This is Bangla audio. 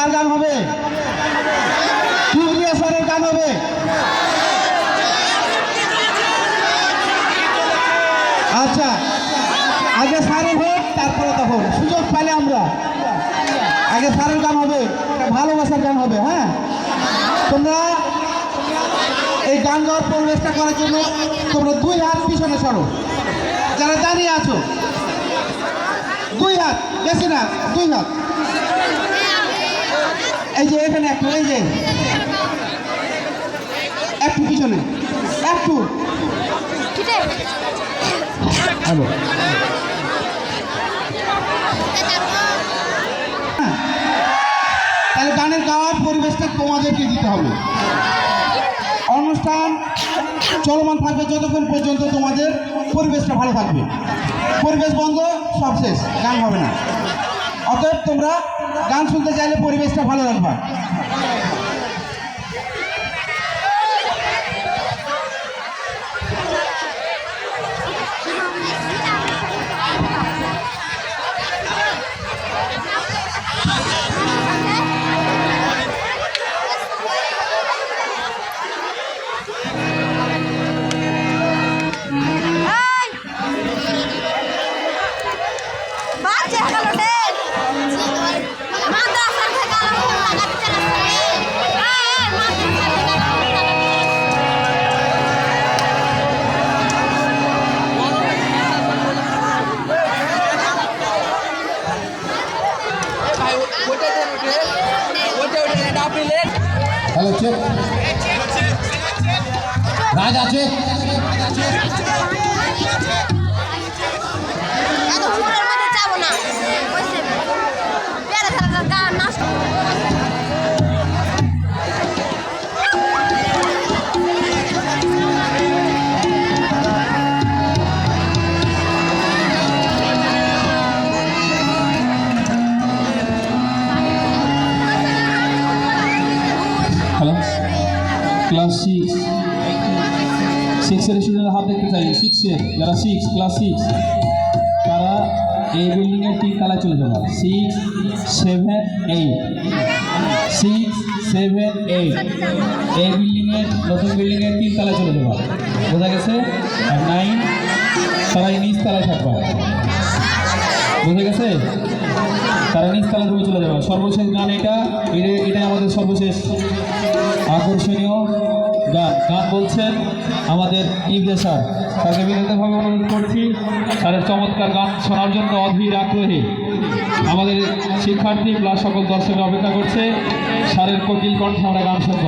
কার গান হবে? কিবরিয়া স্যারের গান হবে। আচ্ছা, আগে স্যারের হোক, তারপরে তখন সুযোগ পাইলে আমরা আগে স্যারের গান হবে, ভালোবাসার গান হবে। হ্যাঁ, তোমরা এই গান গাওয়ার পরিবেশটা করার জন্য তোমরা 2 হাত পিছনে সরো। যারা দাঁড়িয়ে আছো 2 হাত, বেশি না, 2 হাত। এই যে এখানে একটু, এই যে একটু পিছনে, একটু। হ্যালো, তাহলে গানের গাওয়ার পরিবেশটা তোমাদেরকে দিতে হবে। অনুষ্ঠান চলমান থাকবে যতক্ষণ পর্যন্ত তোমাদের পরিবেশটা ভালো থাকবে। পরিবেশ বন্ধ, সব শেষ, গান হবে না। অতএব তোমরা গান শুনতে চাইলে পরিবেশটা ভালো রাখবা। Hello, check. রাজ আছে? হ্যালো, ক্লাস 6-এর স্টুডেন্টের হাত দেখতে চাই। 6-এর যারা 6, ক্লাস 6, তারা এই বিল্ডিংয়ের 3 তলায় চলে যাবে। 6, 7, 8, 6, 7, 8 এই বিল্ডিংয়ের, নতুন বিল্ডিংয়ের 3 তলায় চলে যাবে। বোঝা গেছে? আর 9 তারা এই নিচ তলায় থাকবে। বোঝা গেছে? তারা নিচ তলায় তুমি চলে যাবে। সর্বশেষ গান এটাই আমাদের সর্বশেষ আকর্ষণীয় গান। গান বলছেন আমাদের কিবরিয়া স্যার। তাকে বিনীতভাবে অনুরোধ করছি, স্যারের চমৎকার গান শোনার জন্য অধীর আগ্রহী আমাদের শিক্ষার্থী প্লাস সকল দর্শকরা অপেক্ষা করছে। স্যারের কোকিল কণ্ঠে আমরা গান শুনব।